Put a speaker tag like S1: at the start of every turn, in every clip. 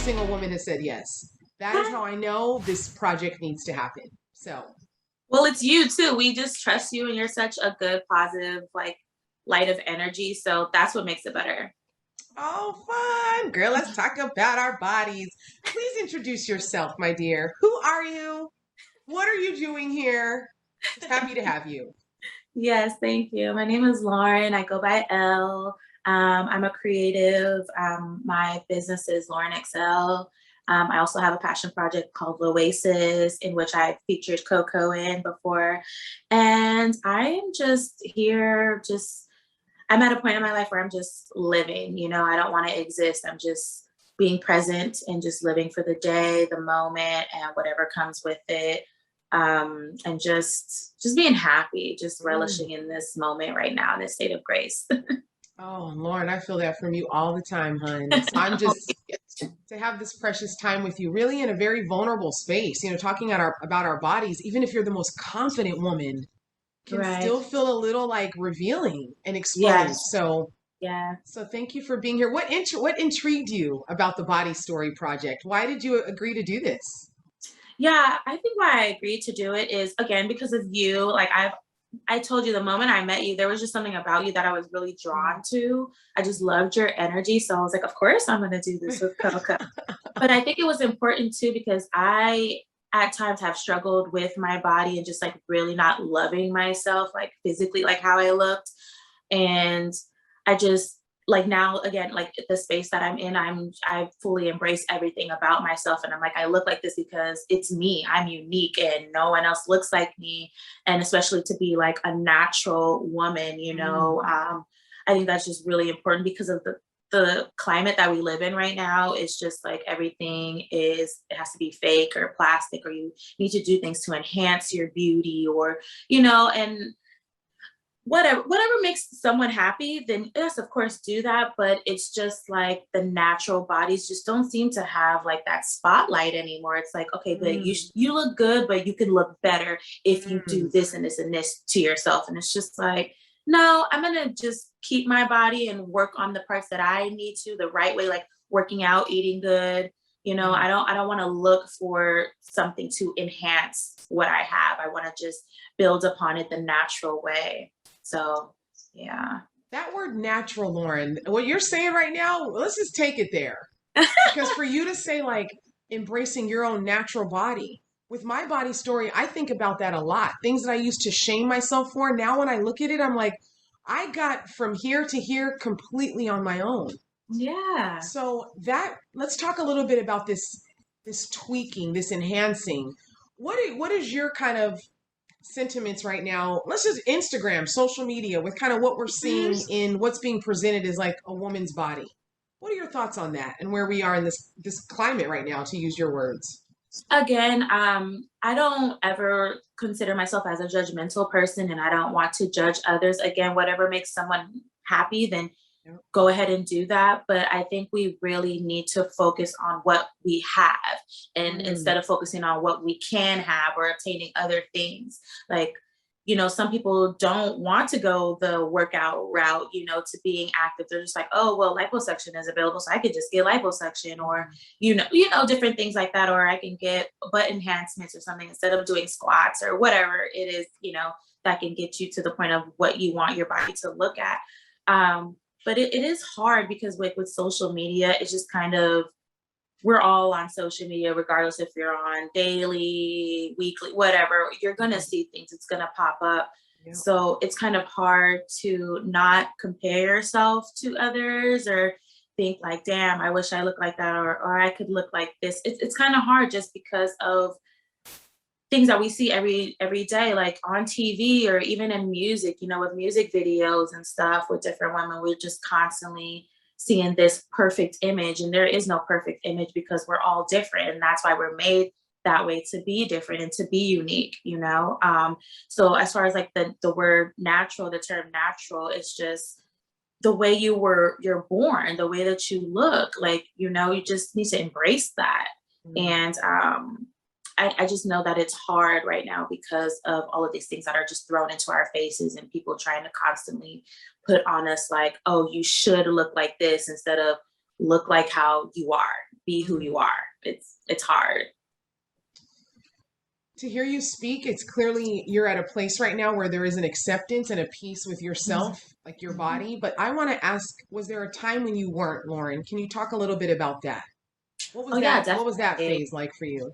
S1: single woman has said yes. That is how I know this project needs to happen. So,
S2: Well, it's you too. We just trust you and you're such a good, positive, like light of energy. So that's what makes it better.
S1: oh, fun. Girl, let's talk about our bodies. Please introduce yourself, my dear. Who are you? What are you doing here? Happy to have you.
S2: Yes, thank you. My name is Lauren. I go by Elle. I'm a creative. My business is Lauren Excel. I also have a passion project called Oasis, in which I featured Coco in before. And I am just here, I'm at a point in my life where I'm just living, I don't want to exist. I'm just being present and just living for the day, the moment, and whatever comes with it. And just being happy, just
S1: Mm.
S2: relishing in this moment right now, this state of grace.
S1: Oh, Lauren, I feel that from you all the time, hon. So I'm just to have this precious time with you, really in a very vulnerable space, talking about our bodies, even if you're the most confident woman, can
S2: Right.
S1: still feel a little like revealing and exposed.
S2: Yes. Yeah.
S1: So thank you for being here. What intrigued you about the Body Story Project? Why did you agree to do this?
S2: Yeah, I think why I agreed to do it is again because of you. Like I told you the moment I met you, there was just something about you that I was really
S1: Mm.
S2: drawn to. I just loved your energy. So I was like, of course I'm gonna do this with Coco. But I think it was important too because I at times have struggled with my body and just like really not loving myself, like physically, like how I looked. And I just like now again, like the space that I'm in, I fully embrace everything about myself. And I'm like, I look like this because it's me. I'm unique and no one else looks like me. And especially to be like a natural woman,
S1: Mm.
S2: I think that's just really important because of the climate that we live in right now. Is just like everything is it has to be fake or plastic or you need to do things to enhance your beauty or and whatever makes someone happy, then yes, of course do that. But it's just like the natural bodies just don't seem to have like that spotlight anymore. It's like, okay, but
S1: Mm.
S2: you look good, but you can look better if you do
S1: Mm.
S2: this and this and this to yourself. And it's just like, no, I'm gonna just keep my body and work on the parts that I need to the right way, like working out, eating good.
S1: Mm.
S2: I don't want to look for something to enhance what I have. I want to just build upon it the natural way. So, yeah.
S1: That word natural, Lauren, what you're saying right now, let's just take it there. Because for you to say, like, embracing your own natural body, with my body story, I think about that a lot. Things that I used to shame myself for. Now, when I look at it, I'm like, I got from here to here completely on my own.
S2: Yeah.
S1: So let's talk a little bit about this tweaking, this enhancing. What is your kind of sentiments right now? Let's just Instagram, social media, with kind of what we're seeing
S2: Mhm.
S1: in what's being presented as like a woman's body. What are your thoughts on that and where we are in this climate right now, to use your words?
S2: Again, I don't ever consider myself as a judgmental person and I don't want to judge others. Again, whatever makes someone happy, then
S1: Yep.
S2: go ahead and do that. But I think we really need to focus on what we have and
S1: Mm.
S2: instead of focusing on what we can have or obtaining other things. Like, some people don't want to go the workout route, to being active. They're just like, oh, well, liposuction is available, so I could just get liposuction or, different things like that. Or I can get butt enhancements or something instead of doing squats or whatever it is, that can get you to the point of what you want your body to look at. But it is hard because with social media, it's just kind of we're all on social media, regardless if you're on daily, weekly, whatever, you're gonna
S1: Mhm.
S2: see things, it's gonna pop up.
S1: Yep.
S2: So it's kind of hard to not compare yourself to others or think like, damn, I wish I looked like that or I could look like this. It's kind of hard just because of things that we see every day, like on TV or even in music, with music videos and stuff with different women, we're just constantly seeing this perfect image. And there is no perfect image because we're all different. And that's why we're made that way, to be different and to be unique. So as far as like the word natural, the term natural, it's just the way you're born, the way that you look, like, you just need to embrace that.
S1: Mm.
S2: And I just know that it's hard right now because of all of these things that are just thrown into our faces and people trying to constantly put on us like, oh, you should look like this instead of look like how you are. be who
S1: Mm.
S2: you are. It's hard.
S1: To hear you speak, it's clearly you're at a place right now where there is an acceptance and a peace with
S2: Mhm.
S1: yourself, like your body. But I want to ask, was there a time when you weren't, Lauren? Can you talk a little bit about that? What
S2: Oh
S1: was
S2: yeah,
S1: that? What was that
S2: definitely.
S1: phase like for you?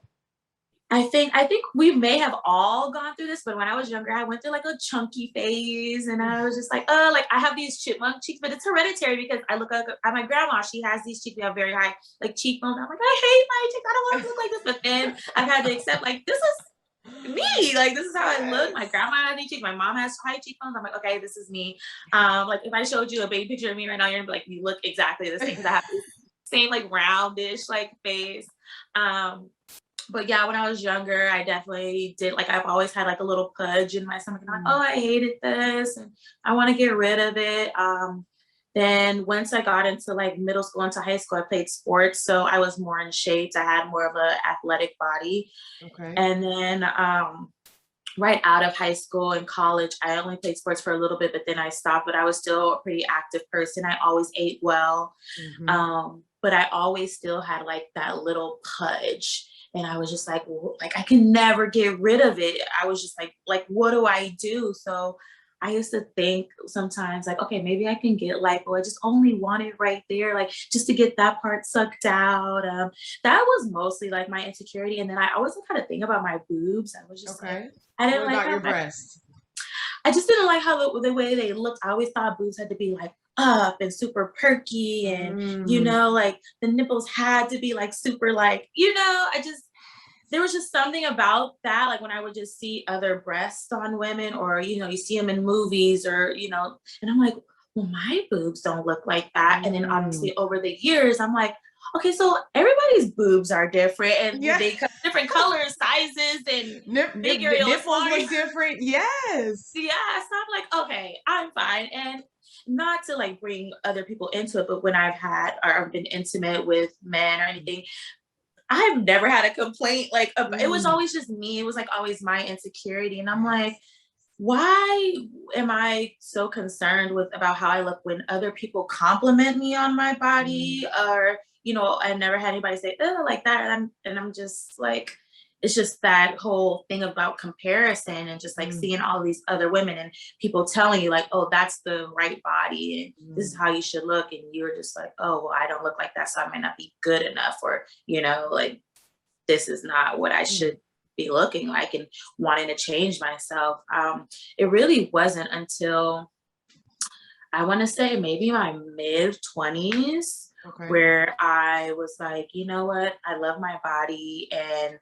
S2: I think we may have all gone through this, but when I was younger, I went through like a chunky phase, and I was just like I have these chipmunk cheeks, but it's hereditary because I look at my grandma. She has these cheeks. We have very high like cheekbones. I'm like, I hate my cheeks. I don't want to look like this. But then I've had to accept like this is me. Like this is how I look. My
S1: Yes.
S2: grandma has these cheeks. My mom has high cheekbones. I'm like, okay, this is me. Like if I showed you a baby picture of me right now, you're gonna be like, you look exactly the same because I have this same like roundish like face. Um, but yeah, when I was younger, I definitely did like I've always had like a little pudge in my stomach, and I'm like, oh,
S1: Mm.
S2: I hated this, and I want to get rid of it. Then once I got into like middle school into high school, I played sports, so I was more in shape. I had more of an athletic body,
S1: Okay.
S2: and then right out of high school and college, I only played sports for a little bit, but then I stopped. But I was still a pretty active person. I always ate well,
S1: Hmm.
S2: but I always still had like that little pudge. And I was just like I can never get rid of it. I was just like, what do I do? So I used to think sometimes like, okay, maybe I can get lipo. I just only want it right there, like just to get that part sucked out. That was mostly like my insecurity. And then I always had to think about my boobs. I was just like,
S1: Okay.
S2: I
S1: What
S2: didn't like
S1: about
S2: how
S1: your breasts?
S2: I just didn't like how the way they looked. I always thought boobs had to be like up and super perky, and
S1: Mm.
S2: like the nipples had to be like super like, I just there was just something about that. Like when I would just see other breasts on women, or you see them in movies, or and I'm like, well, my boobs don't look like that. And then
S1: Mm.
S2: obviously over the years, I'm like, okay, so everybody's boobs are different, and
S1: Yeah.
S2: they come different colors, sizes, and big area or small
S1: Nipples
S2: area.
S1: look different. Yes.
S2: Yeah, so I'm like, okay, I'm fine. And not to like bring other people into it, but when I've had or I've been intimate with men or anything, I've never had a complaint. Like it was
S1: Mm.
S2: always just me. It was like always my insecurity. And I'm like, why am I so concerned with about how I look when other people compliment me on my
S1: Mm.
S2: body? Or I never had anybody say, oh, like that. And I'm just like, it's just that whole thing about comparison, and just like
S1: Mm.
S2: seeing all these other women and people telling you like, oh, that's the right body and this
S1: Mm.
S2: is how you should look. And you're just like, oh, well, I don't look like that, so I might not be good enough, or like this is not what I
S1: Mm.
S2: should be looking like, and wanting to change myself. It really wasn't until I want to say maybe my mid 20s
S1: Okay.
S2: where I was like, you know what? I love my body, and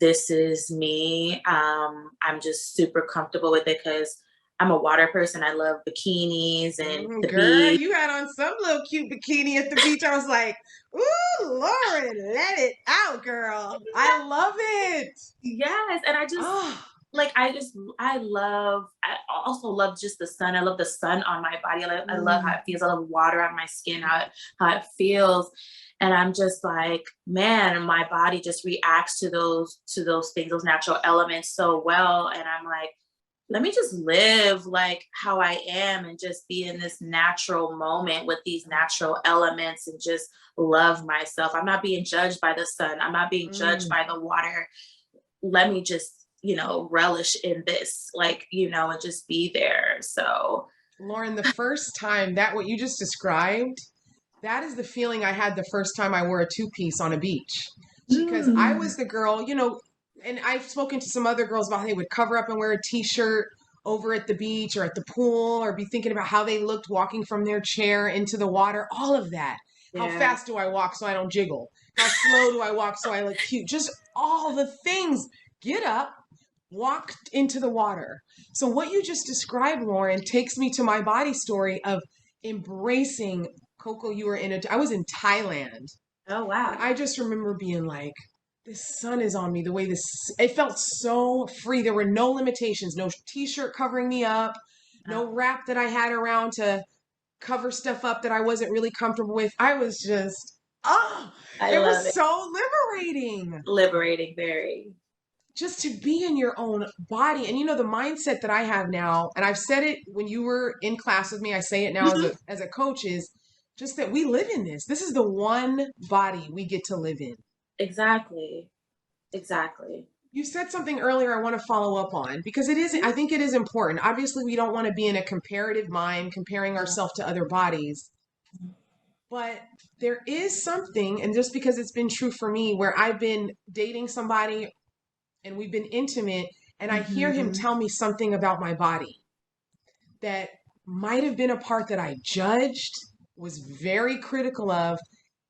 S2: this is me. I'm just super comfortable with it because I'm a water person. I love bikinis and
S1: Mm,
S2: the
S1: girl,
S2: beach.
S1: you had on some little cute bikini at the beach. I was like, ooh, Lauren, let it out, girl. I love it.
S2: Yes. And I just,
S1: Oh.
S2: like I also love just the sun. I love the sun on my body. I love how
S1: Mm.
S2: it feels. I love water on my skin, how it feels. And I'm just like, man, my body just reacts to those things, those natural elements so well. And I'm like, let me just live like how I am and just be in this natural moment with these natural elements and just love myself. I'm not being judged by the sun. I'm not being judged
S1: Mm.
S2: by the water. Let me just relish in this, like, and just be there. So
S1: Lauren, the first time that what you just described, that is the feeling I had the first time I wore a two-piece on a beach. Because I
S2: mm,
S1: was the girl, and I've spoken to some other girls about how they would cover up and wear a t-shirt over at the beach or at the pool, or be thinking about how they looked walking from their chair into the water, all of that. How
S2: yeah,
S1: fast do I walk so I don't jiggle? How slow do I walk so I look cute? Just all the things. Get up, walk into the water. So what you just described, Lauren, takes me to my body story of embracing Coco. I was in Thailand,
S2: oh
S1: and
S2: wow,
S1: I just remember being like, this sun is on me. The way it felt so free. There were no limitations, no t-shirt covering me up,
S2: no,
S1: no wrap that I had around to cover stuff up that I wasn't really comfortable with. I was just,
S2: I
S1: it
S2: love
S1: was
S2: it.
S1: so liberating
S2: Liberating, very.
S1: just to be in your own body. And the mindset that I have now, and I've said it when you were in class with me, I say it now as
S2: Mhm.
S1: a coach, is Just that we live in this. This is the one body we get to live in.
S2: Exactly. Exactly.
S1: You said something earlier I want to follow up on because it is, I think it is important. Obviously, we don't want to be in a comparative mind, comparing
S2: Yeah.
S1: ourselves to other bodies. But there is something, and just because it's been true for me, where I've been dating somebody and we've been intimate, and I hear him
S2: Mm-hmm.
S1: tell me something about my body that might have been a part that I judged, was very critical of,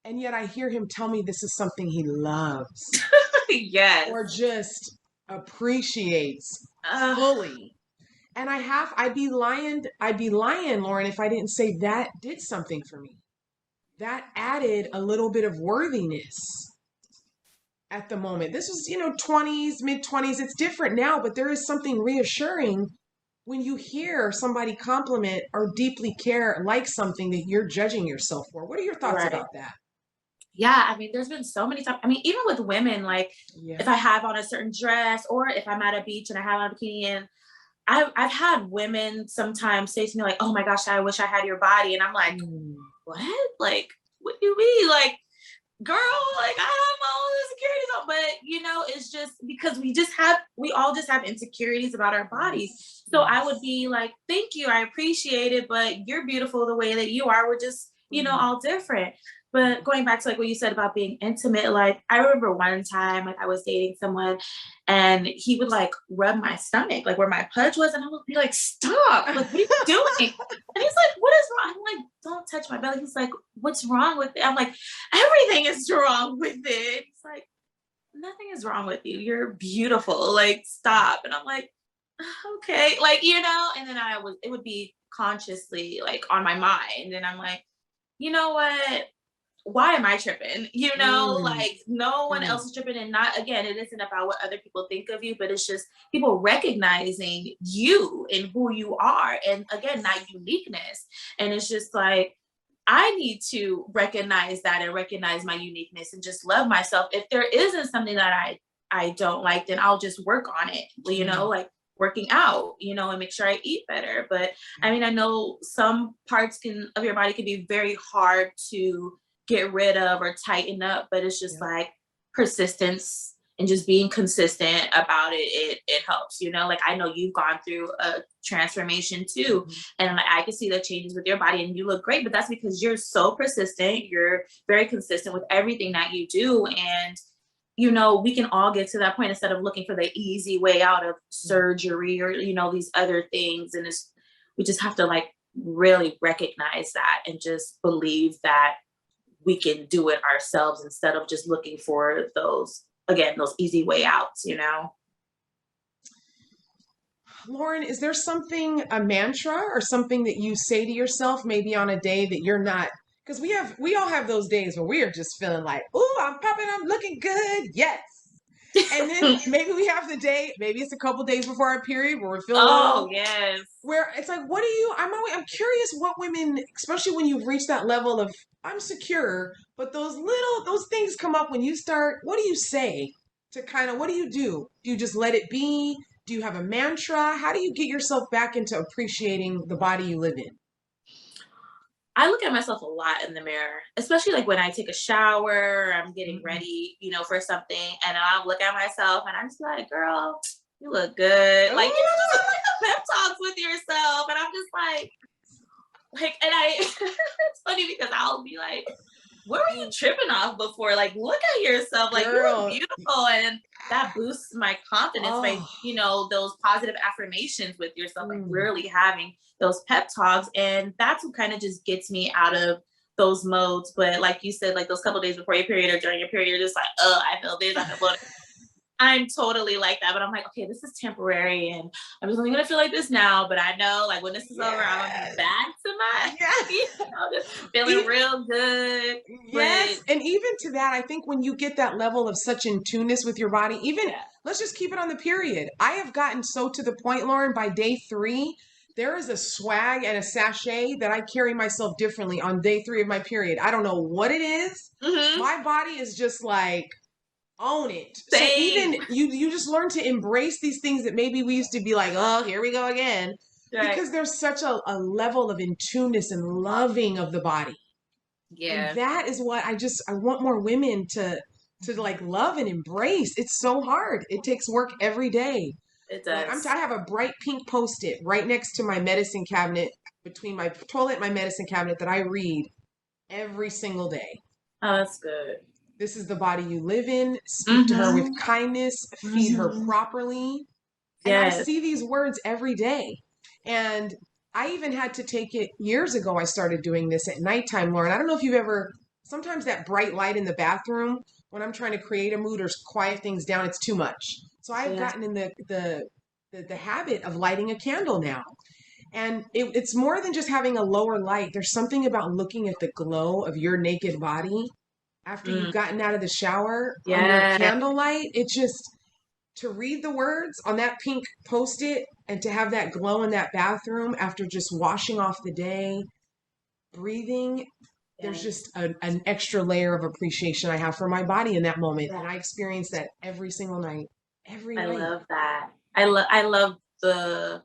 S1: and yet I hear him tell me this is something he loves
S2: Yes.
S1: or just appreciates
S2: Uh,
S1: fully. And I'd be lying, Lauren, if I didn't say that did something for me. That added a little bit of worthiness at the moment. This was, 20s, mid 20s. It's different now, but there is something reassuring when you hear somebody compliment or deeply care, like something that you're judging yourself for. What are your thoughts
S2: right.
S1: about that?
S2: Yeah, I mean, there's been so many times. I mean, even with women, like
S1: Yeah.
S2: if I have on a certain dress or if I'm at a beach and I have on a bikini, and I've had women sometimes say to me like, "Oh my gosh, I wish I had your body," and I'm like,
S1: Mm.
S2: "What? Like, what do you mean? Like, girl, like I have my own insecurities on." But it's just because we all just have insecurities about our bodies.
S1: Yes.
S2: So I would
S1: Yes.
S2: be like, "Thank you, I appreciate it, but you're beautiful the way that you are. We're just
S1: Mm.
S2: all different." But going back to like what you said about being intimate, like I remember one time like I was dating someone and he would like rub my stomach, like where my pudge was, and I would be like, "Stop! Like, what are you doing?" And he's like, "What is wrong?" I'm like, "Don't touch my belly." He's like, "What's wrong with it?" I'm like, "Everything is wrong with it." It's like, "Nothing is wrong with you. You're beautiful. Like, stop." And I'm like, "Okay." Like, and then it would be consciously like on my mind. And I'm like, "You know what? Why am I tripping?"
S1: Mm.
S2: Like no one
S1: Mm.
S2: else is tripping. And not, again, it isn't about what other people think of you, but it's just people recognizing you and who you are. And again, that uniqueness. And it's just like, I need to recognize that and recognize my uniqueness and just love myself. If there isn't something that I don't like, then I'll just work on it,
S1: Mm.
S2: like working out, and make sure I eat better. But I mean, I know some parts of your body can be very hard to get rid of or tighten up, but it's just
S1: Yeah.
S2: like persistence and just being consistent about it helps. Like I know you've gone through a transformation too,
S1: Mhm.
S2: and like, I can see the changes with your body and you look great, but that's because you're so persistent. You're very consistent with everything that you do. And we can all get to that point instead of looking for the easy way out of surgery or these other things. And we just have to like really recognize that and just believe that we can do it ourselves instead of just looking for those easy way outs.
S1: Lauren, is there something, a mantra or something that you say to yourself maybe on a day that you're not? Because we all have those days where we are just feeling like, "Ooh, I'm popping, I'm looking good, yes." And then maybe we have the day, maybe it's a couple days before our period where we're feeling a
S2: Oh,
S1: little,
S2: yes.
S1: where it's like, what do you? I'm curious what women, especially when you've reached that level of I'm secure, but those things come up when you start. What do you say to kind of what do you do? Do you just let it be? Do you have a mantra? How do you get yourself back into appreciating the body you live in?
S2: I look at myself a lot in the mirror, especially like when I take a shower, I'm getting
S1: Mm.
S2: ready, for something, and I'll look at myself and I'm just like, "Girl, you look good." Like,
S1: Ooh.
S2: just like the pep talks with yourself. And I'm just and it's funny because I'll be like, "What were you tripping off before? Like, look at yourself. Like, you look
S1: Girl.
S2: beautiful." And that boosts my confidence by,
S1: Oh.
S2: those positive affirmations with yourself, like
S1: Mm.
S2: really having those pep talks. And that's what kind of just gets me out of those modes. But like you said, like those couple days before your period or during your period, you're just like, "Oh, I feel this, I feel bloated." I'm totally like that, but I'm like, "Okay, this is temporary, and I'm just only gonna feel like this now. But I know, like, when this is over, I'm gonna be
S1: Yes.
S2: back to my,
S1: Yes.
S2: just feeling
S1: E-
S2: real good."
S1: Yes,
S2: But
S1: and even to that, I think when you get that level of such in tuneness with your body, even
S2: yeah,
S1: let's just keep it on the period. I have gotten so to the point, Lauren, by day 3, there is a swag and a sachet that I carry myself differently on day 3 of my period. I don't know what it is.
S2: hmm,
S1: My body is just like, own it. So
S2: same,
S1: even you just learn to embrace these things that maybe we used to be like, oh, here we go again.
S2: right,
S1: Because there's such a level of in tuneness and loving of the body. And
S2: Yeah,
S1: that is what I want more women to like love and embrace. It's so hard. It takes work every day.
S2: it
S1: But I
S2: does.
S1: have a bright pink post-it right next to my medicine cabinet, between my toilet and my medicine cabinet, that I read every single day.
S2: Oh, that's good.
S1: This is the body you live in. Speak to her with
S2: Mm-hmm.
S1: kindness, feed her
S2: Mm-hmm.
S1: properly. And I
S2: Yes.
S1: see these words every day. And I even had to take it years ago. I started doing this at nighttime, Lauren. I don't know if you've ever, sometimes that bright light in the bathroom, when I'm trying to create a mood or quiet things down, it's too much. So I've
S2: Yeah.
S1: gotten in the habit of lighting a candle now. And it's more than just having a lower light. There's something about looking at the glow of your naked body after you've
S2: Mm.
S1: gotten out of the shower under
S2: Yeah.
S1: candlelight. It just, to read the words on that pink post-it and to have that glow in that bathroom after just washing off the day, breathing, there's
S2: Yes.
S1: just an extra layer of appreciation I have for my body in that moment.
S2: Yeah.
S1: And I experience that every single night. Every
S2: I
S1: night.
S2: love that. I love the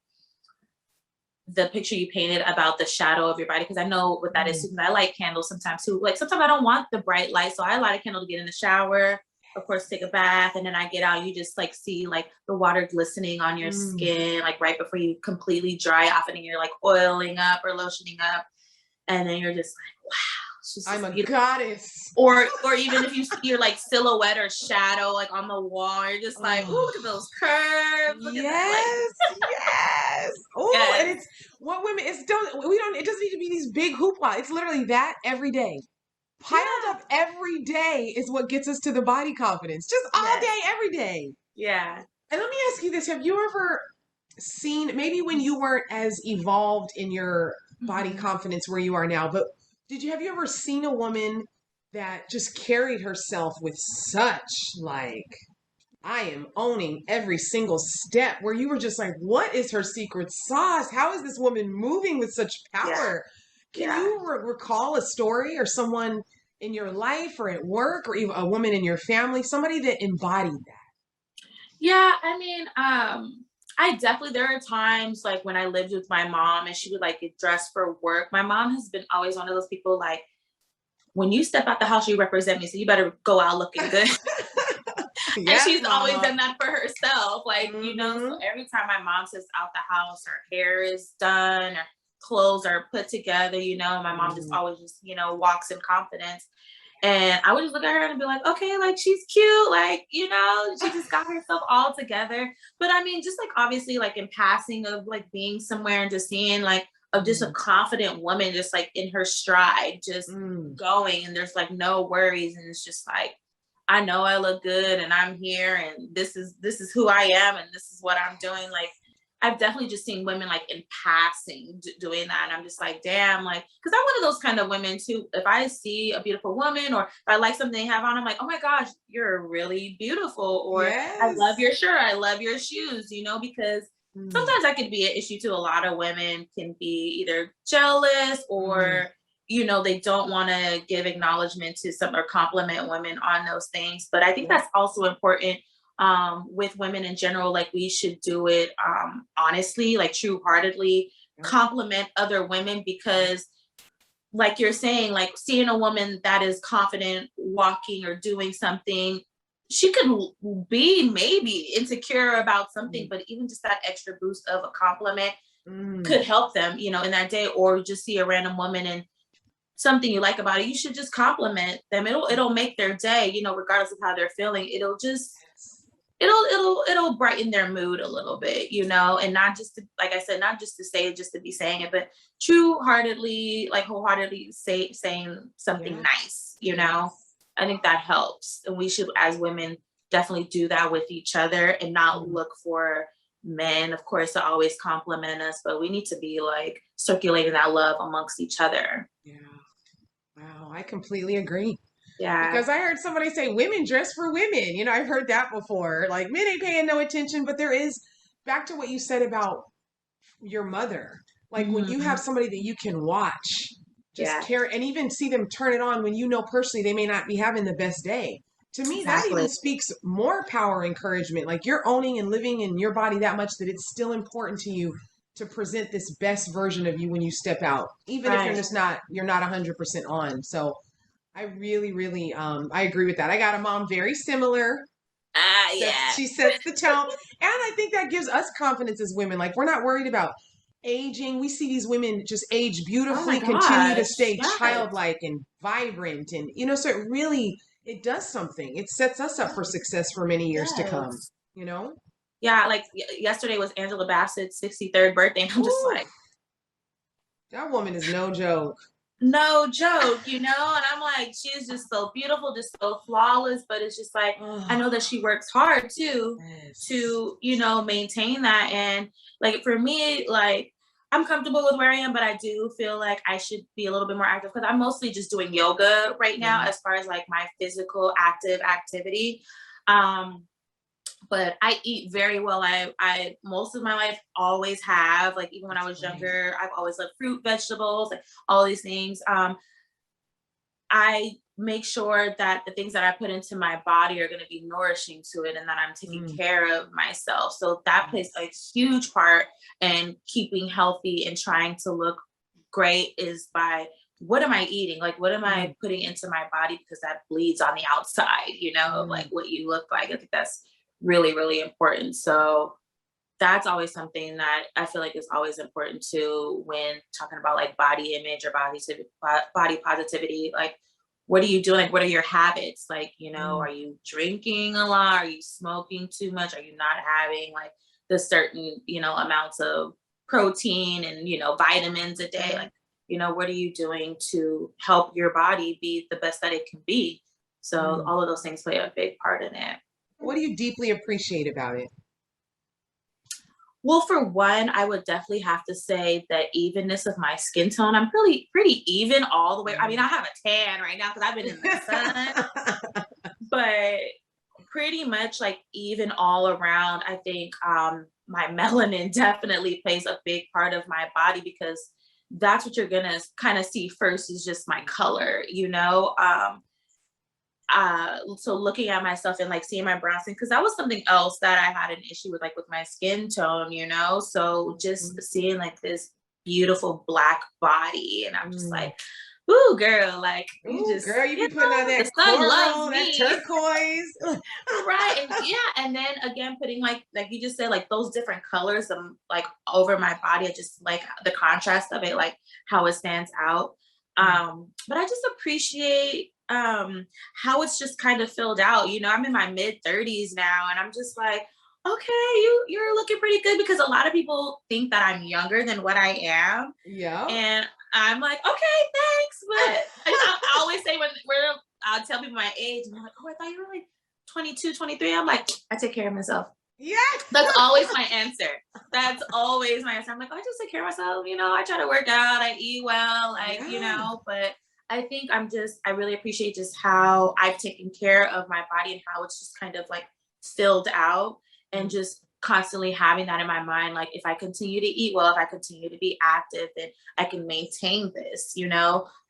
S2: picture you painted about the shadow of your body because I know what that is
S1: Mm.
S2: too. Because I light candles sometimes too. Like sometimes I don't want the bright light, so I light a candle to get in the shower. Of course, take a bath, and then I get out. You just like see like the water glistening on your
S1: Mm.
S2: skin, like right before you completely dry off, and then you're like oiling up or lotioning up, and then you're just like, wow, it's just
S1: I'm
S2: this
S1: a
S2: beautiful.
S1: goddess.
S2: Or even if you see your like silhouette or shadow like on the wall, you're just like,
S1: Oh,
S2: ooh, look at those curves, look at that, like,
S1: yes, yes. Oh, and
S2: yes,
S1: it's what women. It's don't we don't. It doesn't need to be these big hoopla. It's literally that every day, piled
S2: yeah,
S1: up every day, is what gets us to the body confidence. Just all
S2: yes,
S1: day, every day.
S2: yeah.
S1: And let me ask you this: have you ever seen, maybe when you weren't as evolved in your body
S2: Mhm.
S1: confidence where you are now, but have you ever seen a woman that just carried herself with such like, I am owning every single step, where you were just like, what is her secret sauce? How is this woman moving with such
S2: Yeah,
S1: power? Can
S2: yeah.
S1: you recall a story or someone in your life or at work or even a woman in your family, somebody that embodied that?
S2: Yeah, I mean, I definitely there are times like when I lived with my mom and she would like get dressed for work. My mom has been always one of those people like when you step out the house, you represent me, so you better go out looking good. And
S1: Yes,
S2: she's always
S1: mama.
S2: done that for herself, like, you know, so
S1: Mm-hmm.
S2: every time my mom says out the house, her hair is done, her clothes are put together, you know, my mom just
S1: Mm.
S2: always just, you know, walks in confidence. And I would just look at her and be like, okay, like she's cute, like, you know, she just got herself all together. But I mean, just like obviously, like in passing of like being somewhere and just seeing like of just a
S1: Mm.
S2: confident woman, just like in her stride, just
S1: Mm.
S2: going, and there's like no worries. And it's just like, I know I look good and I'm here and this is who I am and this is what I'm doing. Like I've definitely just seen women like in passing doing that. And I'm just like, damn, like, because I'm one of those kind of women too. If I see a beautiful woman or if I like something they have on, I'm like, oh my gosh, you're really beautiful. Or I love
S1: Yes.
S2: your shirt. I love your shoes, you know, because
S1: Mm.
S2: sometimes that could be an issue too. A lot of women can be either jealous
S1: Mm.
S2: or, you know, they don't want to give acknowledgement to some or compliment women on those things. But I think
S1: Yep.
S2: that's also important with women in general. Like we should do it honestly, like true heartedly,
S1: Yep.
S2: compliment other women because like you're saying, like seeing a woman that is confident walking or doing something, she could be maybe insecure about something,
S1: Mm.
S2: but even just that extra boost of a compliment
S1: Mm.
S2: could help them, you know, in that day. Or just see a random woman and something you like about it, you should just compliment them. It'll make their day, you know, regardless of how they're feeling. It'll just
S1: Yes.
S2: it'll brighten their mood a little bit, you know, and not just to, like I said, not just to say it just to be saying it, but true heartedly, like wholeheartedly saying something
S1: Yes.
S2: nice, you know.
S1: Yes.
S2: I think that helps. And we should as women definitely do that with each other and not
S1: Mm.
S2: look for men, of course, to always compliment us, but we need to be like circulating that love amongst each other.
S1: Yeah. Wow. I completely agree.
S2: Yeah.
S1: Because I heard somebody say women dress for women. I've heard that before. Like men ain't paying no attention, but there is, back to what you said about your mother. Like when you have
S2: Mhm.
S1: somebody that you can watch, just
S2: Yeah,
S1: care and even see them turn it on when you know personally they may not be having the best day. To me, that even
S2: exactly.
S1: speaks more power encouragement. Like you're owning and living in your body that much that it's still important to you to present this best version of you when you step out, even if
S2: Right.
S1: you're not 100% on. So I really, really, I agree with that. I got a mom very similar.
S2: Ah,
S1: Sets
S2: yeah.
S1: She sets the tone, and I think that gives us confidence as women. Like we're not worried about aging. We see these women just age
S2: Oh my
S1: beautifully, continue to
S2: gosh.
S1: stay
S2: Yes.
S1: childlike and vibrant, and so it really it does something. It sets us up for success for many years to come.
S2: Yes.
S1: You know.
S2: Yeah, like yesterday was Angela Bassett's 63rd birthday, and I'm just
S1: Woo,
S2: like,
S1: that woman is no joke.
S2: no joke, you know? And I'm like, she is just so beautiful, just so flawless. But it's just like, I
S1: Oh,
S2: know that she works hard too
S1: yes.
S2: to, maintain that. And like for me, like I'm comfortable with where I am, but I do feel like I should be a little bit more active because I'm mostly just doing yoga right now
S1: Yeah.
S2: as far as like my physical active activity. Um, but I eat very well. I most of my life always have, like even when I
S1: That's
S2: was
S1: great.
S2: younger, I've always loved fruit, vegetables, like all these things. I make sure that the things that I put into my body are going to be nourishing to it and that I'm taking
S1: Mm,
S2: care of myself. So that plays a
S1: yes.
S2: huge part in keeping healthy and trying to look great is by what am I eating? Like, what am I
S1: Mm,
S2: putting into my body? Because that bleeds on the outside, of like
S1: mm.
S2: what you look like. I think that's really, really important. So that's always something that I feel like is always important too when talking about like body image or body positivity. Like, what are you doing? Like, what are your habits? Like,
S1: Mm.
S2: are you drinking a lot? Are you smoking too much? Are you not having like the certain, amounts of protein and, vitamins a day?
S1: Mhm.
S2: Like, what are you doing to help your body be the best that it can be? So
S1: Mm.
S2: all of those things play a big part in it.
S1: What do you deeply appreciate about it?
S2: Well, for one, I would definitely have to say that evenness of my skin tone. I'm pretty even all the way. I mean, I
S1: Mm.
S2: have a tan right now because I've been in the sun, but pretty much like even all around. I think my melanin definitely plays a big part of my body because that's what you're gonna kind of see first is just my color, so looking at myself and like seeing my brown skin because that was something else that I had an issue with like with my skin tone, so just
S1: Mm.
S2: seeing like this beautiful black body and I'm just
S1: Mm.
S2: like, ooh girl, like you
S1: Ooh,
S2: just
S1: girl, you be putting on
S2: the
S1: that
S2: sun loves
S1: coral, that
S2: me.
S1: turquoise.
S2: Right. And yeah, and then again putting like you just said, like those different colors like over my body. I just like the contrast of it, like how it stands out.
S1: Mm.
S2: But I just appreciate how it's just kind of filled out. I'm in my mid 30s now and I'm just like, okay, you're looking pretty good because a lot of people think that I'm younger than what I am.
S1: Yeah.
S2: And I'm like, okay, thanks. But I always say I'll tell people my age and they're like, oh, I thought you were like 22, 23. I'm like, I take care of myself.
S1: Yes.
S2: That's always my answer. That's always my answer. I'm like, oh, I just take care of myself. I try to work out, I eat well,
S1: Yeah.
S2: but I think I really appreciate just how I've taken care of my body and how it's just kind of like filled out and
S1: Mm.
S2: just constantly having that in my mind. Like, if I continue to eat well, if I continue to be active, then I can maintain this.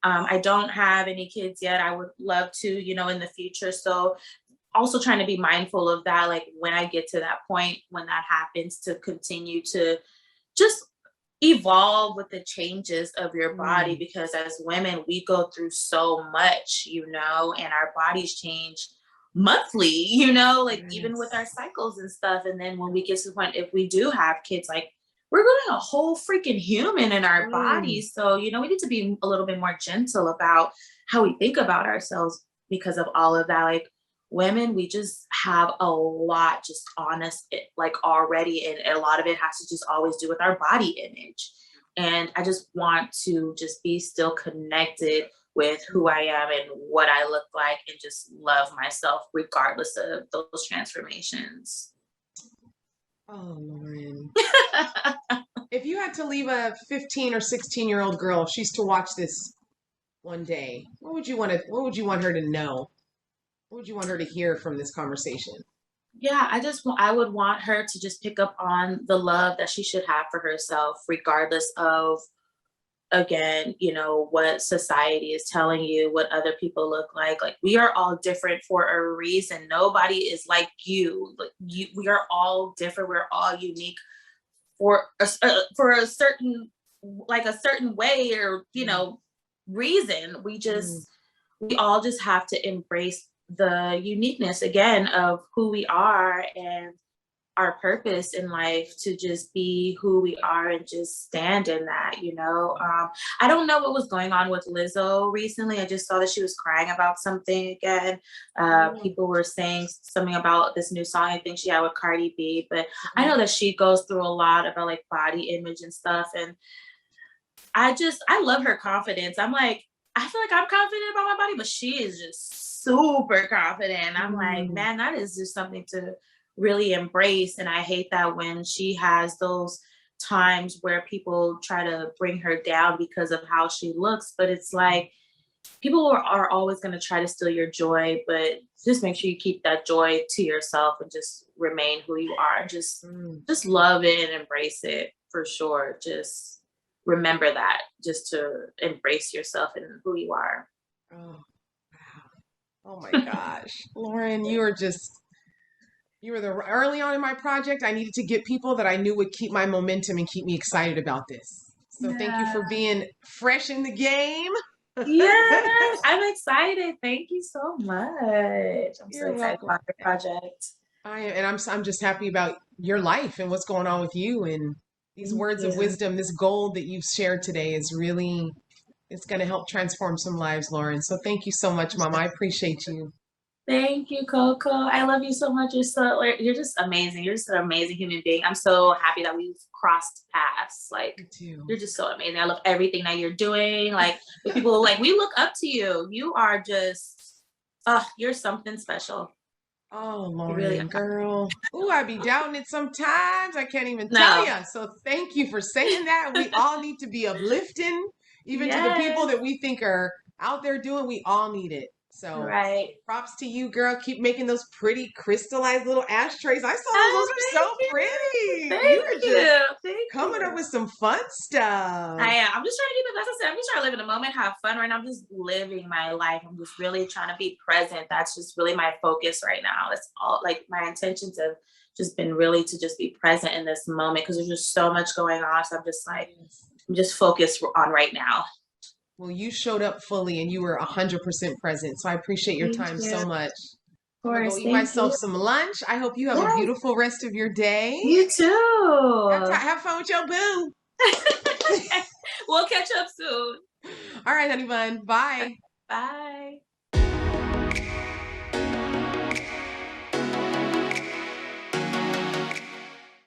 S2: I don't have any kids yet. I would love to, in the future. So also trying to be mindful of that, like when I get to that point, when that happens, to continue to just evolve with the changes of your body
S1: Mm.
S2: because as women, we go through so much, and our bodies change monthly, like even with our
S1: Yes.
S2: cycles and stuff. And then when we get to the point, if we do have kids, like we're going a whole freaking human in our
S1: Mm.
S2: bodies. So, we need to be a little bit more gentle about how we think about ourselves because of all of that. Like, women, we just have a lot just on us like already, and a lot of it has to just always do with our body image. And I just want to just be still connected with who I am and what I look like and just love myself regardless of those transformations.
S1: Oh, Lauren. If you had to leave a 15 or 16-year-old girl, if she's to watch this one day, what would you want her to know? What would you want her to hear from this conversation?
S2: Yeah, I would want her to just pick up on the love that she should have for herself regardless of, again, what society is telling you, what other people look like we are all different for a reason. Nobody is like you. We are all different, we're all unique for a certain, like a certain way, or
S1: Mm,
S2: reason.
S1: mm.
S2: We all just have to embrace the uniqueness again of who we are, and our purpose in life, to just be who we are and just stand in that, I don't know what was going on with Lizzo recently. I just saw that she was crying about something again.
S1: Oh,
S2: People were saying something about this new song I think she had with Cardi B, but I
S1: mhm.
S2: know that she goes through a lot about like body image and stuff. And I love her confidence. I'm like, I feel like I'm confident about my body, but she is just super confident. I'm like,
S1: Mm.
S2: man, that is just something to really embrace. And I hate that when she has those times where people try to bring her down because of how she looks. But it's like, people are always going to try to steal your joy, but just make sure you keep that joy to yourself and just remain who you are.
S1: Mm.
S2: Just love it and embrace it for sure. Just remember that, just to embrace yourself and who you are.
S1: Oh, wow. Oh my gosh. Lauren, you were the early on in my project. I needed to get people that I knew would keep my momentum and keep me excited about this. So thank you
S2: Yeah.
S1: for being fresh in the game.
S2: Yes, I'm excited. Thank you so much. I'm so
S1: You're
S2: excited
S1: welcome.
S2: about your project.
S1: I'm just happy about your life and what's going on with you, and these
S2: Thank
S1: words of
S2: you.
S1: wisdom, this gold that you've shared today is really, it's going to help transform some lives, Lauren. So thank you so much, Mama. I appreciate you.
S2: Thank you, Coco. I love you so much. You're just amazing. You're just an amazing human being. I'm so happy that we've crossed paths. Like,
S1: You too.
S2: you're just so amazing. I love everything that you're doing. Like, the people, like, we look up to you. You are just, you're something special.
S1: Oh,
S2: You really
S1: Lauren,
S2: are.
S1: girl. Ooh, I be doubting it sometimes. I can't even tell
S2: No.
S1: you. So thank you for saying that. We all need to be uplifting, even to the people
S2: Yes.
S1: that we think are out there doing. We all need it. So
S2: Right.
S1: props to you, girl. Keep making those pretty crystallized little ashtrays. I saw those. Those
S2: Oh,
S1: are
S2: thank
S1: so
S2: you.
S1: pretty. You
S2: Thank
S1: are just
S2: you. Thank
S1: coming up
S2: you.
S1: with some fun stuff.
S2: I am. I'm just trying to keep it. As I said, I'm just trying to live in the moment, have fun right now. I'm just living my life. I'm just really trying to be present. That's just really my focus right now. That's all. Like, my intentions have just been really to just be present in this moment, because there's just so much going on. So I'm just like,
S1: Yes.
S2: I'm just focused on right now.
S1: Well, you showed up fully and you were 100% present. So I appreciate your
S2: Thank
S1: time
S2: you.
S1: so
S2: Of
S1: much. I'm gonna go
S2: course.
S1: eat
S2: Thank
S1: myself
S2: you.
S1: some lunch. I hope you have a
S2: Yes.
S1: beautiful rest of your day.
S2: You too.
S1: Have fun with your boo.
S2: We'll catch up soon.
S1: All right, honey bun. Bye.
S2: Bye.